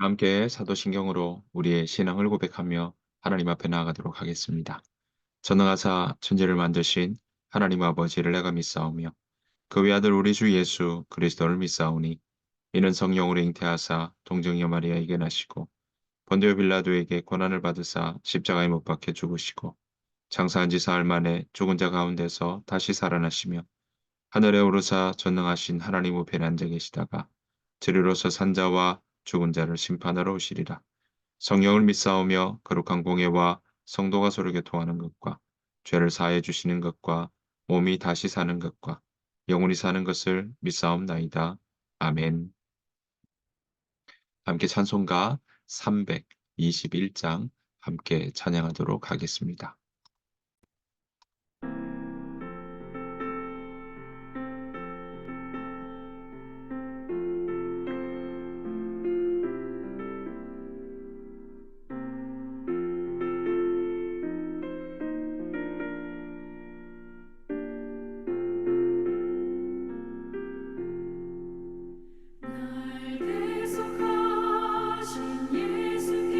함께 사도신경으로 우리의 신앙을 고백하며 하나님 앞에 나아가도록 하겠습니다. 전능하사 천지를 만드신 하나님 아버지를 내가 믿사오며 그 외아들 우리 주 예수 그리스도를 믿사오니 이는 성령으로 잉태하사 동정녀 마리아에게 나시고 본디오 빌라도에게 고난을 받으사 십자가에 못 박혀 죽으시고 장사한 지 사흘 만에 죽은 자 가운데서 다시 살아나시며 하늘에 오르사 전능하신 하나님 우편에 앉아 계시다가 저리로서 산자와 죽은 자를 심판하러 오시리라. 성령을 믿사오며 거룩한 공예와 성도가 서로 교통하는 것과 죄를 사해 주시는 것과 몸이 다시 사는 것과 영원히 사는 것을 믿사옵나이다. 아멘. 함께 찬송가 321장 함께 찬양하도록 하겠습니다. 날 대속하신 예수께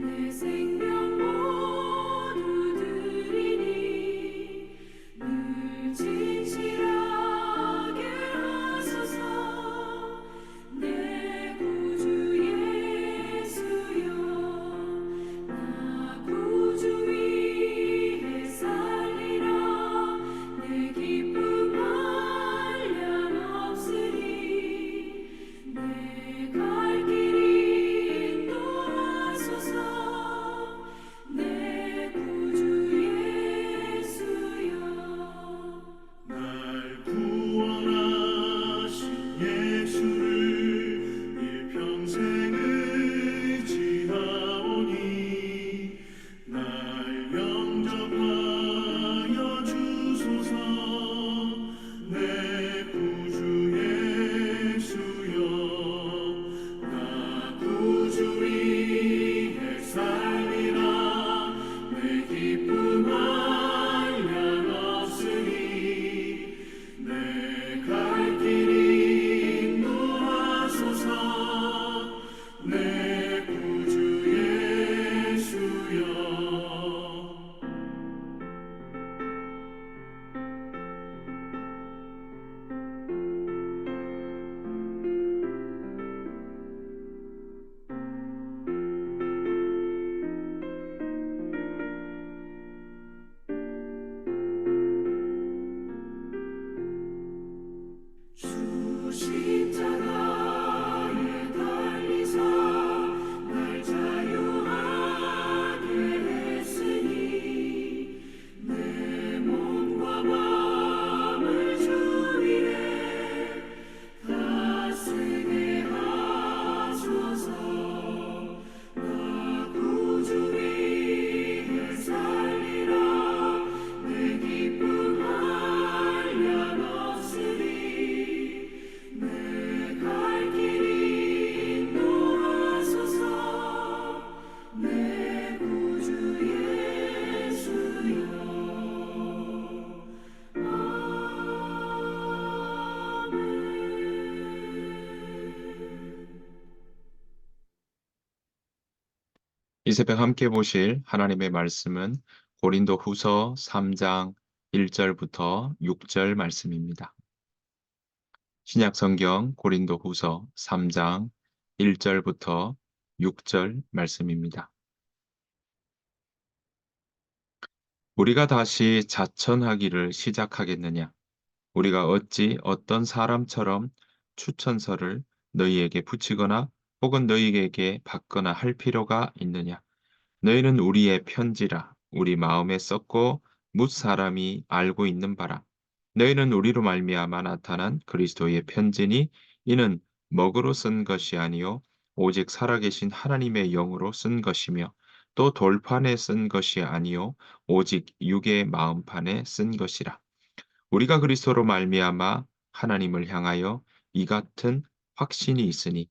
내 생명 모두 드리니 늘 진실하게 하소서. 내 구주 예수여, 나 구주 위에 살리라. 내 기쁨 한량 없으리. 내 갈 길이 인도하소서. 내 구주 예수여. 날 구원하신 예수를 일평생 의지하오니 날 영접하여 주소서. 내 구주 예수여, 나 구주 위에 살리라. 내 기쁨 한량 없으리. 내 갈 길이 인도하소서. 내 구주 예수여. 주 십자가에 달리사 날 자유하게 했으니 내 몸과 마음을 주 위에 다 쓰게 하소서. 나 구주 위에 살리라. 내 기쁨 한량 없으리. 내 갈 길이 인도하소서. 내 구주 예수여. 아멘. 이 새벽 함께 보실 하나님의 말씀은 고린도 후서 3장 1절부터 6절 말씀입니다. 신약 성경 고린도 후서 3장 1절부터 6절 말씀입니다. 우리가 다시 자천하기를 시작하겠느냐? 우리가 어찌 어떤 사람처럼 추천서를 너희에게 붙이거나 혹은 너희에게 받거나 할 필요가 있느냐? 너희는 우리의 편지라 우리 마음에 썼고 뭇 사람이 알고 있는 바라. 너희는 우리로 말미암아 나타난 그리스도의 편지니 이는 먹으로 쓴 것이 아니요 오직 살아계신 하나님의 영으로 쓴 것이며 또 돌판에 쓴 것이 아니요 오직 육의 마음판에 쓴 것이라. 우리가 그리스도로 말미암아 하나님을 향하여 이 같은 확신이 있으니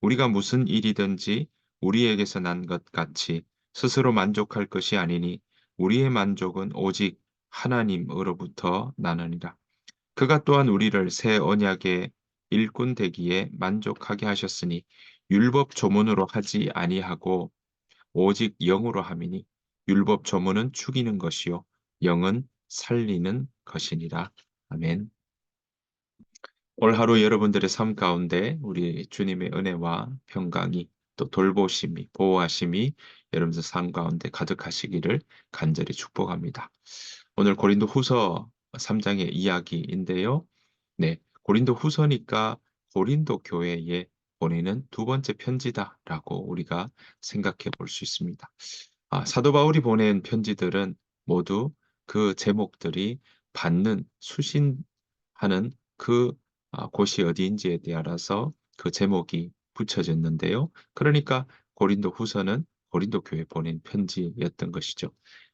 우리가 무슨 일이든지 우리에게서 난 것 같이 스스로 만족할 것이 아니니 우리의 만족은 오직 하나님으로부터 나느니라. 그가 또한 우리를 새 언약의 일꾼 되기에 만족하게 하셨으니 율법 조문으로 하지 아니하고 오직 영으로 함이니 율법 조문은 죽이는 것이요 영은 살리는 것이니라. 아멘. 올 하루 여러분들의 삶 가운데 우리 주님의 은혜와 평강이 또 돌보심이 보호하심이 여러분들 삶 가운데 가득하시기를 간절히 축복합니다. 오늘 고린도 후서 3장의 이야기인데요. 네, 고린도 후서니까 고린도 교회에 보내는 두 번째 편지다라고 우리가 생각해 볼 수 있습니다. 사도 바울이 보낸 편지들은 모두 그 제목들이 받는 수신하는 그 곳이 어디인지에 따라서 그 제목이 붙여졌는데요. 그러니까 고린도 후서는 고린도 교회에 보낸 편지였던 것이죠.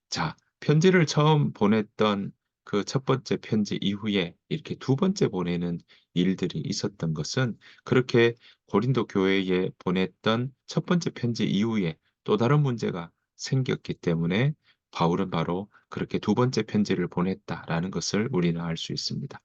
자, 편지를 처음 보냈던 그 첫 번째 편지 이후에 이렇게 두 번째 보내는 일들이 있었던 것은 그렇게 고린도 교회에 보냈던 첫 번째 편지 이후에 또 다른 문제가 생겼기 때문에 바울은 바로 그렇게 두 번째 편지를 보냈다라는 것을 우리는 알 수 있습니다.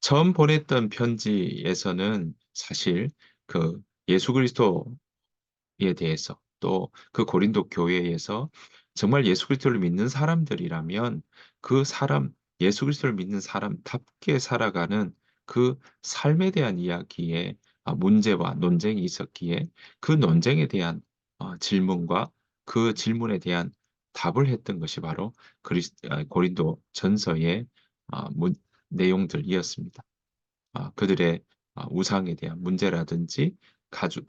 처음 보냈던 편지에서는 사실 그 예수 그리스도에 대해서 또 그 고린도 교회에서 정말 예수 그리스도를 믿는 사람들이라면 그 사람, 예수 그리스도를 믿는 사람답게 살아가는 그 삶에 대한 이야기에 문제와 논쟁이 있었기에 그 논쟁에 대한 질문과 그 질문에 대한 답을 했던 것이 바로 고린도 전서의 내용들이었습니다. 그들의 우상에 대한 문제라든지 가족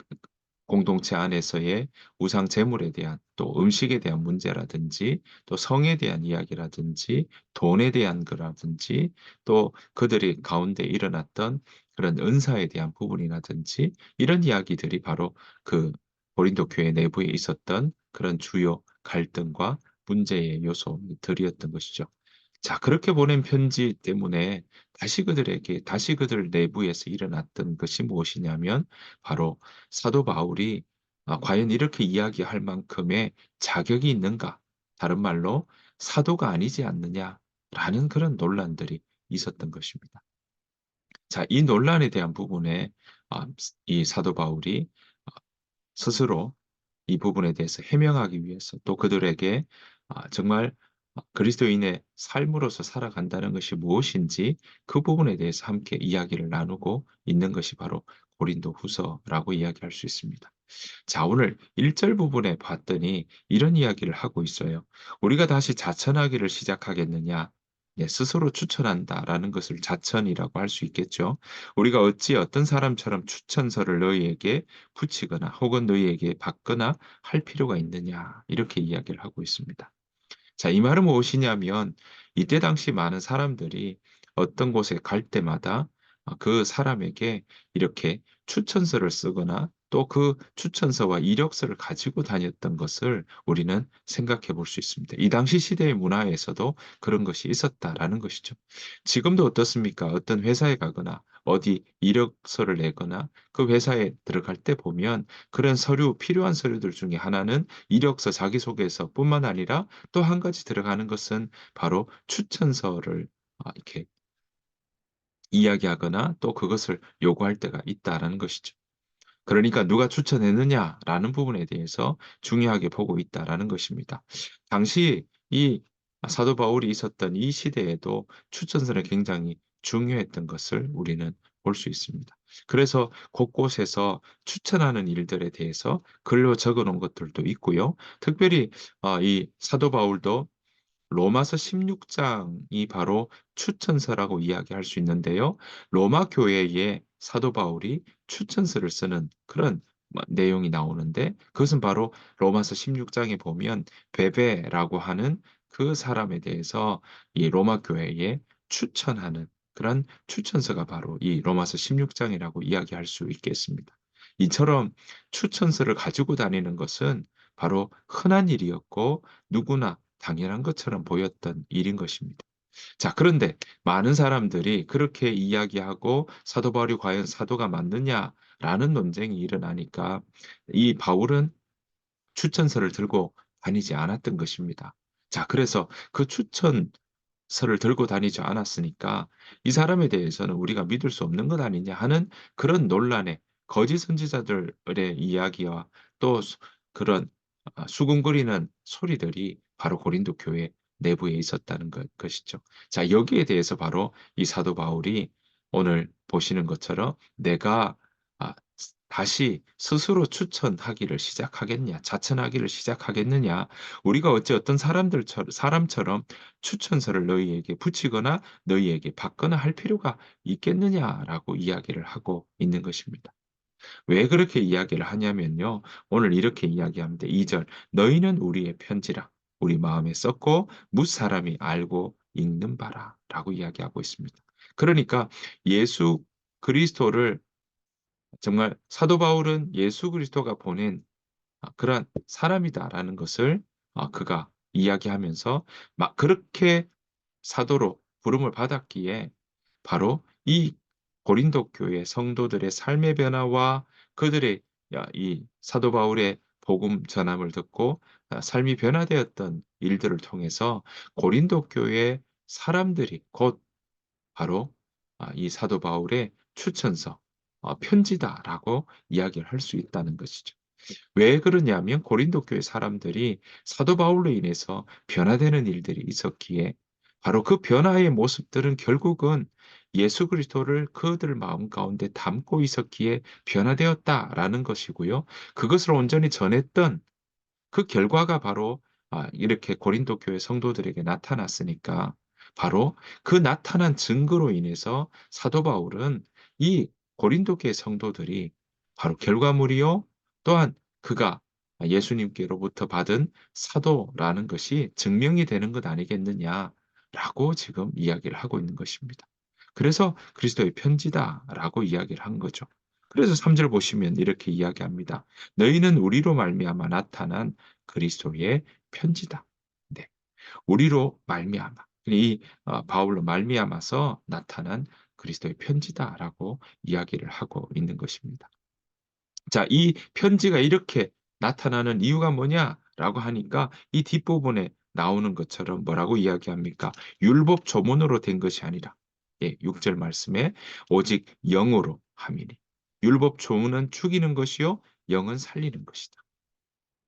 공동체 안에서의 우상 제물에 대한 또 음식에 대한 문제라든지 또 성에 대한 이야기라든지 돈에 대한 거라든지 또 그들이 가운데 일어났던 그런 은사에 대한 부분이라든지 이런 이야기들이 바로 그 고린도 교회 내부에 있었던 그런 주요 갈등과 문제의 요소들이었던 것이죠. 자, 그렇게 보낸 편지 때문에 다시 그들 내부에서 일어났던 것이 무엇이냐면 바로 사도 바울이 과연 이렇게 이야기할 만큼의 자격이 있는가? 다른 말로 사도가 아니지 않느냐라는 그런 논란들이 있었던 것입니다. 자, 이 논란에 대한 부분에 이 사도 바울이 스스로 이 부분에 대해서 해명하기 위해서 또 그들에게 정말 그리스도인의 삶으로서 살아간다는 것이 무엇인지 그 부분에 대해서 함께 이야기를 나누고 있는 것이 바로 고린도 후서라고 이야기할 수 있습니다. 자, 오늘 1절 부분에 봤더니 이런 이야기를 하고 있어요. 우리가 다시 자천하기를 시작하겠느냐? 네, 스스로 추천한다라는 것을 자천이라고 할 수 있겠죠. 우리가 어찌 어떤 사람처럼 추천서를 너희에게 붙이거나 혹은 너희에게 받거나 할 필요가 있느냐? 이렇게 이야기를 하고 있습니다. 자, 이 말은 무엇이냐면 이때 당시 많은 사람들이 어떤 곳에 갈 때마다 그 사람에게 이렇게 추천서를 쓰거나 또 그 추천서와 이력서를 가지고 다녔던 것을 우리는 생각해 볼 수 있습니다. 이 당시 시대의 문화에서도 그런 것이 있었다라는 것이죠. 지금도 어떻습니까? 어떤 회사에 가거나 어디 이력서를 내거나 그 회사에 들어갈 때 보면 그런 필요한 서류들 중에 하나는 이력서 자기소개서뿐만 아니라 또 한 가지 들어가는 것은 바로 추천서를 이렇게 이야기하거나 또 그것을 요구할 때가 있다라는 것이죠. 그러니까 누가 추천했느냐라는 부분에 대해서 중요하게 보고 있다라는 것입니다. 당시 이 사도 바울이 있었던 이 시대에도 추천서는 굉장히 중요했던 것을 우리는 볼 수 있습니다. 그래서 곳곳에서 추천하는 일들에 대해서 글로 적어 놓은 것들도 있고요. 특별히 이 사도 바울도 로마서 16장이 바로 추천서라고 이야기할 수 있는데요. 로마 교회에 사도 바울이 추천서를 쓰는 그런 내용이 나오는데 그것은 바로 로마서 16장에 보면 베베라고 하는 그 사람에 대해서 이 로마 교회에 추천하는 그런 추천서가 바로 이 로마서 16장이라고 이야기할 수 있겠습니다. 이처럼 추천서를 가지고 다니는 것은 바로 흔한 일이었고 누구나 당연한 것처럼 보였던 일인 것입니다. 자, 그런데 많은 사람들이 그렇게 이야기하고 사도 바울이 과연 사도가 맞느냐라는 논쟁이 일어나니까 이 바울은 추천서를 들고 다니지 않았던 것입니다. 자, 그래서 그 추천서를 서를 들고 다니지 않았으니까 이 사람에 대해서는 우리가 믿을 수 없는 것 아니냐 하는 그런 논란에 거짓 선지자들의 이야기와 또 그런 수군거리는 소리들이 바로 고린도 교회 내부에 있었다는 것이죠. 자, 여기에 대해서 바로 이 사도 바울이 오늘 보시는 것처럼 내가 다시 스스로 추천하기를 시작하겠냐, 자천하기를 시작하겠느냐, 우리가 어찌 어떤 사람처럼 추천서를 너희에게 붙이거나 너희에게 받거나 할 필요가 있겠느냐라고 이야기를 하고 있는 것입니다. 왜 그렇게 이야기를 하냐면요. 오늘 이렇게 이야기합니다. 2절. 너희는 우리의 편지라. 우리 마음에 썼고 무사람이 알고 읽는 바라. 라고 이야기하고 있습니다. 그러니까 예수 그리스도를 정말 사도 바울은 예수 그리스도가 보낸 그러한 사람이다라는 것을 그가 이야기하면서 막 그렇게 사도로 부름을 받았기에 바로 이 고린도 교회 성도들의 삶의 변화와 그들의 이 사도 바울의 복음 전함을 듣고 삶이 변화되었던 일들을 통해서 고린도 교회 사람들이 곧 바로 이 사도 바울의 추천서, 편지다라고 이야기를 할 수 있다는 것이죠. 왜 그러냐면 고린도 교회 사람들이 사도 바울로 인해서 변화되는 일들이 있었기에 바로 그 변화의 모습들은 결국은 예수 그리스도를 그들 마음 가운데 담고 있었기에 변화되었다라는 것이고요. 그것을 온전히 전했던 그 결과가 바로 이렇게 고린도 교회 성도들에게 나타났으니까 바로 그 나타난 증거로 인해서 사도 바울은 이 고린도 교회 성도들이 바로 결과물이요 또한 그가 예수님께로부터 받은 사도라는 것이 증명이 되는 것 아니겠느냐라고 지금 이야기를 하고 있는 것입니다. 그래서 그리스도의 편지다라고 이야기를 한 거죠. 그래서 3절 보시면 이렇게 이야기합니다. 너희는 우리로 말미암아 나타난 그리스도의 편지다. 네. 우리로 말미암아. 이 바울로 말미암아서 나타난 그리스도의 편지다라고 이야기를 하고 있는 것입니다. 자, 이 편지가 이렇게 나타나는 이유가 뭐냐라고 하니까 이 뒷부분에 나오는 것처럼 뭐라고 이야기합니까? 율법 조문으로 된 것이 아니라 6절 말씀에 오직 영으로 함이니. 율법 조문은 죽이는 것이요 영은 살리는 것이다.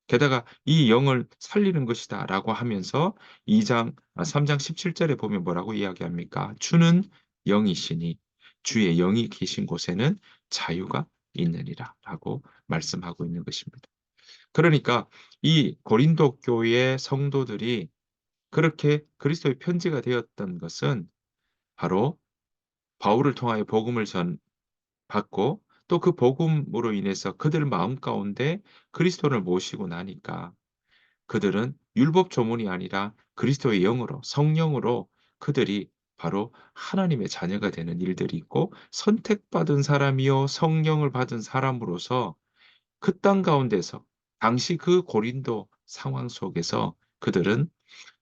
게다가 이 영을 살리는 것이다라고 하면서 3장 17절에 보면 뭐라고 이야기합니까? 주는 영이시니 주의 영이 계신 곳에는 자유가 있느니라라고 말씀하고 있는 것입니다. 그러니까 이 고린도 교회 성도들이 그렇게 그리스도의 편지가 되었던 것은 바로 바울을 통하여 복음을 받고 또 그 복음으로 인해서 그들 마음 가운데 그리스도를 모시고 나니까 그들은 율법 조문이 아니라 그리스도의 영으로 성령으로 그들이 바로 하나님의 자녀가 되는 일들이 있고 선택받은 사람이요 성령을 받은 사람으로서 그 땅 가운데서 당시 그 고린도 상황 속에서 그들은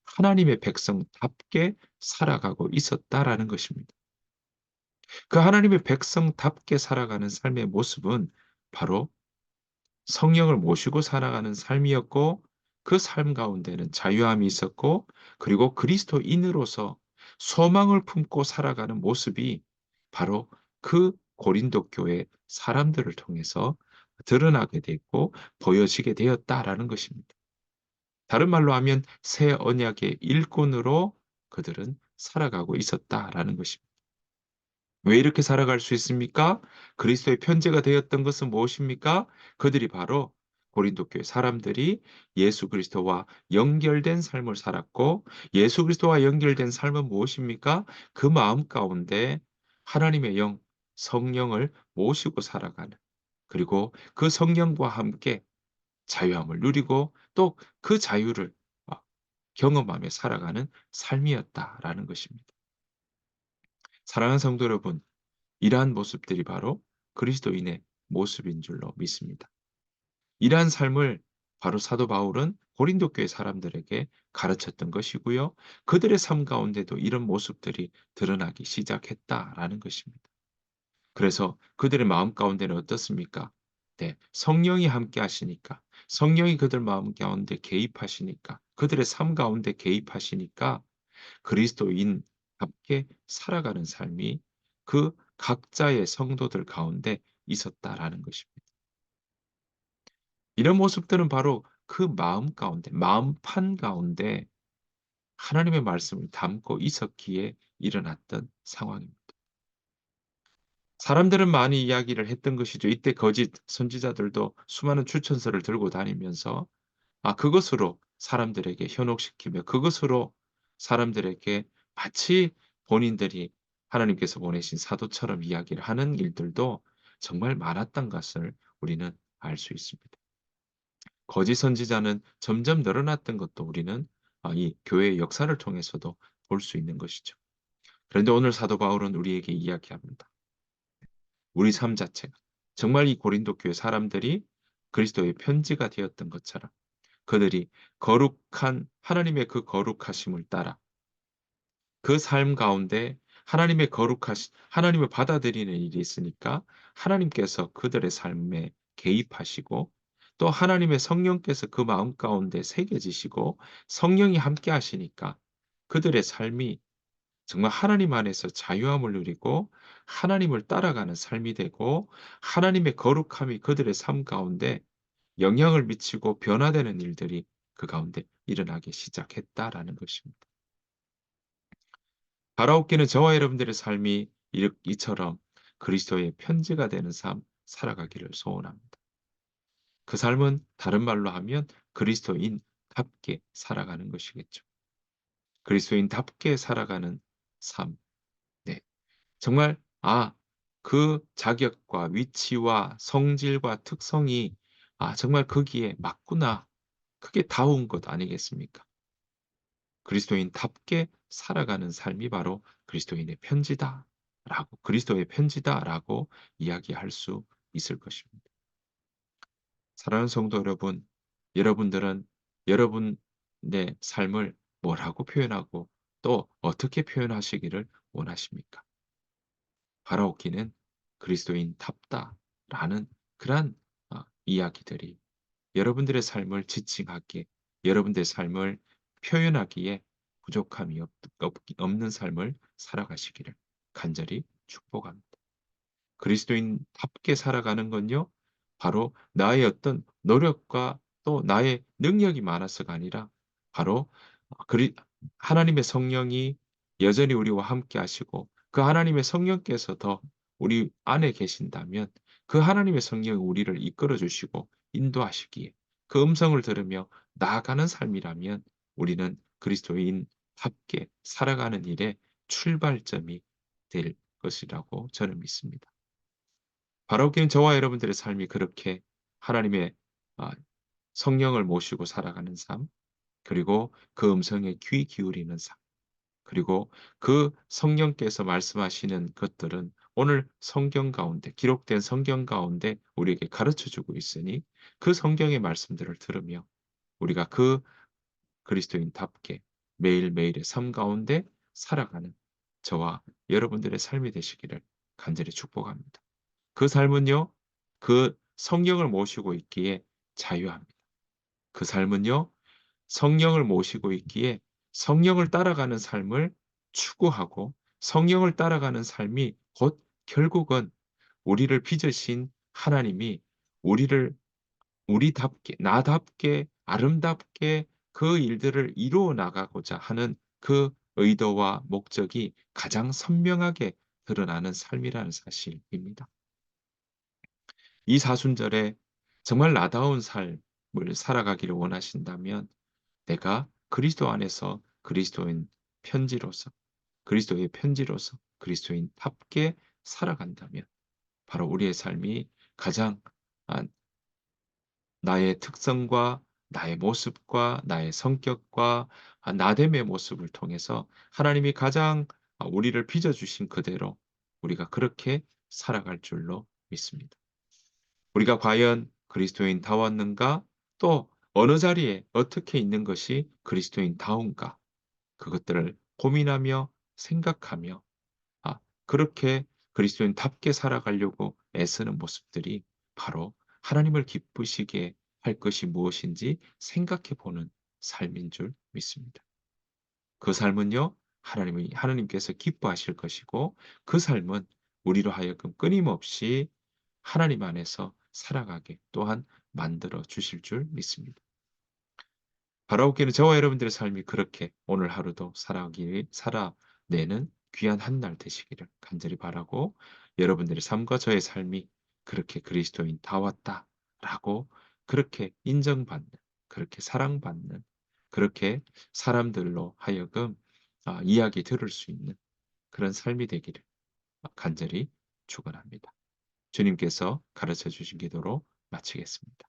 하나님의 백성답게 살아가고 있었다라는 것입니다. 그 하나님의 백성답게 살아가는 삶의 모습은 바로 성령을 모시고 살아가는 삶이었고 그 삶 가운데는 자유함이 있었고 그리고 그리스도인으로서 소망을 품고 살아가는 모습이 바로 그 고린도 교회 사람들을 통해서 드러나게 됐고 보여지게 되었다라는 것입니다. 다른 말로 하면 새 언약의 일꾼으로 그들은 살아가고 있었다라는 것입니다. 왜 이렇게 살아갈 수 있습니까? 그리스도의 편지가 되었던 것은 무엇입니까? 그들이 바로 고린도 교회 사람들이 예수 그리스도와 연결된 삶을 살았고 예수 그리스도와 연결된 삶은 무엇입니까? 그 마음 가운데 하나님의 영, 성령을 모시고 살아가는 그리고 그 성령과 함께 자유함을 누리고 또 그 자유를 어, 경험하며 살아가는 삶이었다라는 것입니다. 사랑하는 성도 여러분, 이러한 모습들이 바로 그리스도인의 모습인 줄로 믿습니다. 이러한 삶을 바로 사도 바울은 고린도 교회 사람들에게 가르쳤던 것이고요. 그들의 삶 가운데도 이런 모습들이 드러나기 시작했다라는 것입니다. 그래서 그들의 마음 가운데는 어떻습니까? 네, 성령이 함께 하시니까, 성령이 그들 마음 가운데 개입하시니까, 그들의 삶 가운데 개입하시니까 그리스도인답게 살아가는 삶이 그 각자의 성도들 가운데 있었다라는 것입니다. 이런 모습들은 바로 그 마음 가운데, 마음판 가운데 하나님의 말씀을 담고 있었기에 일어났던 상황입니다. 사람들은 많이 이야기를 했던 것이죠. 이때 거짓 선지자들도 수많은 추천서를 들고 다니면서 그것으로 사람들에게 현혹시키며 그것으로 사람들에게 마치 본인들이 하나님께서 보내신 사도처럼 이야기를 하는 일들도 정말 많았던 것을 우리는 알 수 있습니다. 거짓 선지자는 점점 늘어났던 것도 우리는 이 교회의 역사를 통해서도 볼 수 있는 것이죠. 그런데 오늘 사도 바울은 우리에게 이야기합니다. 우리 삶 자체가 정말 이 고린도 교회 사람들이 그리스도의 편지가 되었던 것처럼 그들이 거룩한 하나님의 그 거룩하심을 따라 그 삶 가운데 하나님을 받아들이는 일이 있으니까 하나님께서 그들의 삶에 개입하시고 또 하나님의 성령께서 그 마음 가운데 새겨지시고 성령이 함께 하시니까 그들의 삶이 정말 하나님 안에서 자유함을 누리고 하나님을 따라가는 삶이 되고 하나님의 거룩함이 그들의 삶 가운데 영향을 미치고 변화되는 일들이 그 가운데 일어나기 시작했다라는 것입니다. 바라옵기는 저와 여러분들의 삶이 이처럼 그리스도의 편지가 되는 삶 살아가기를 소원합니다. 그 삶은 다른 말로 하면 그리스도인답게 살아가는 것이겠죠. 그리스도인답게 살아가는 삶. 네. 정말 그 자격과 위치와 성질과 특성이 정말 거기에 맞구나. 그게 다운 것 아니겠습니까? 그리스도인답게 살아가는 삶이 바로 그리스도의 편지다라고 이야기할 수 있을 것입니다. 사랑하는 성도 여러분, 여러분들은 여러분의 삶을 뭐라고 표현하고 또 어떻게 표현하시기를 원하십니까? 바라옵기는 그리스도인답다라는 그러한 이야기들이 여러분들의 삶을 지칭하기에 여러분들의 삶을 표현하기에 부족함이 없는 삶을 살아가시기를 간절히 축복합니다. 그리스도인답게 살아가는 건요. 바로 나의 어떤 노력과 또 나의 능력이 많아서가 아니라 바로 그리 하나님의 성령이 여전히 우리와 함께 하시고 그 하나님의 성령께서 더 우리 안에 계신다면 그 하나님의 성령이 우리를 이끌어 주시고 인도하시기에 그 음성을 들으며 나아가는 삶이라면 우리는 그리스도인답게 살아가는 일의 출발점이 될 것이라고 저는 믿습니다. 바라옵기는 저와 여러분들의 삶이 그렇게 하나님의 아 성령을 모시고 살아가는 삶, 그리고 그 음성에 귀 기울이는 삶, 그리고 그 성령께서 말씀하시는 것들은 오늘 성경 가운데 기록된 성경 가운데 우리에게 가르쳐 주고 있으니 그 성경의 말씀들을 들으며 우리가 그 그리스도인답게 매일매일의 삶 가운데 살아가는 저와 여러분들의 삶이 되시기를 간절히 축복합니다. 그 삶은요. 그 성령을 모시고 있기에 자유합니다. 그 삶은요. 성령을 모시고 있기에 성령을 따라가는 삶을 추구하고 성령을 따라가는 삶이 곧 결국은 우리를 빚으신 하나님이 우리를 우리답게 나답게 아름답게 그 일들을 이루어 나가고자 하는 그 의도와 목적이 가장 선명하게 드러나는 삶이라는 사실입니다. 이 사순절에 정말 나다운 삶을 살아가기를 원하신다면 내가 그리스도 안에서 그리스도의 편지로서 그리스도인답게 살아간다면 바로 우리의 삶이 가장 아 나의 특성과 나의 모습과 나의 성격과 나됨의 모습을 통해서 하나님이 가장 우리를 빚어 주신 그대로 우리가 그렇게 살아갈 줄로 믿습니다. 우리가 과연 그리스도인다웠는가? 또 어느 자리에 어떻게 있는 것이 그리스도인다운가? 그것들을 고민하며 생각하며 그렇게 그리스도인답게 살아가려고 애쓰는 모습들이 바로 하나님을 기쁘시게 할 것이 무엇인지 생각해 보는 삶인 줄 믿습니다. 그 삶은요, 하나님께서 기뻐하실 것이고 그 삶은 우리로 하여금 끊임없이 하나님 안에서 살아가게 또한 만들어 주실 줄 믿습니다. 바라옵기는 저와 여러분들의 삶이 그렇게 오늘 하루도 살아내는 귀한 한 날 되시기를 간절히 바라고, 여러분들의 삶과 저의 삶이 그렇게 그리스도인 다웠다라고 그렇게 인정받는, 그렇게 사랑받는, 그렇게 사람들로 하여금 이야기 들을 수 있는 그런 삶이 되기를 간절히 축원합니다. 주님께서 가르쳐 주신 기도로 마치겠습니다.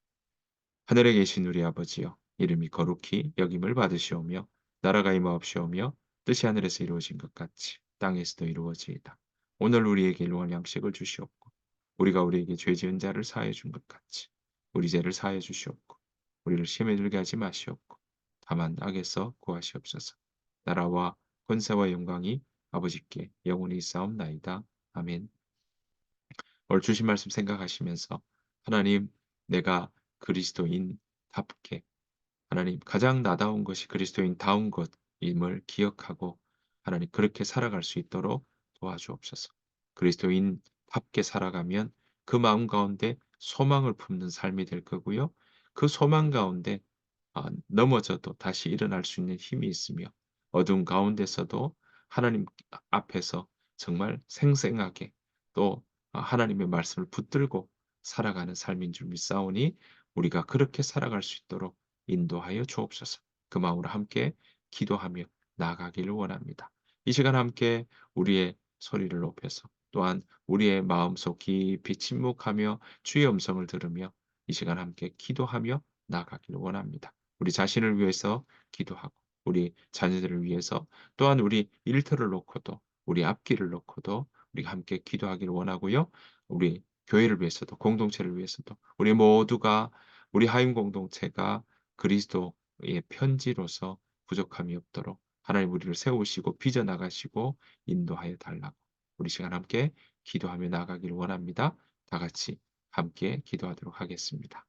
하늘에 계신 우리 아버지여, 이름이 거룩히 여김을 받으시오며 나라가 임하옵시오며 뜻이 하늘에서 이루어진 것 같이 땅에서도 이루어지이다. 오늘 우리에게 일용할 양식을 주시옵고 우리가 우리에게 죄 지은 자를 사하여 준 것 같이 우리 죄를 사하여 주시옵고 우리를 시험에 들게 하지 마시옵고 다만 악에서 구하시옵소서. 나라와 권세와 영광이 아버지께 영원히 있사옵나이다. 아멘. 오늘 주신 말씀 생각하시면서 하나님, 내가 그리스도인답게, 하나님 가장 나다운 것이 그리스도인다운 것임을 기억하고 하나님 그렇게 살아갈 수 있도록 도와주옵소서. 그리스도인답게 살아가면 그 마음 가운데 소망을 품는 삶이 될 거고요. 그 소망 가운데 넘어져도 다시 일어날 수 있는 힘이 있으며 어두운 가운데서도 하나님 앞에서 정말 생생하게 또 하나님의 말씀을 붙들고 살아가는 삶인 줄 믿사오니 우리가 그렇게 살아갈 수 있도록 인도하여 주옵소서. 그 마음으로 함께 기도하며 나아가기를 원합니다. 이 시간 함께 우리의 소리를 높여서 또한 우리의 마음속 깊이 침묵하며 주의 음성을 들으며 이 시간 함께 기도하며 나아가기를 원합니다. 우리 자신을 위해서 기도하고 우리 자녀들을 위해서 또한 우리 일터를 놓고도 우리 앞길을 놓고도 우리가 함께 기도하기를 원하고요. 우리 교회를 위해서도 공동체를 위해서도 우리 모두가 우리 하임 공동체가 그리스도의 편지로서 부족함이 없도록 하나님 우리를 세우시고 빚어 나가시고 인도하여 달라고 우리 시간 함께 기도하며 나아가기를 원합니다. 다 같이 함께 기도하도록 하겠습니다.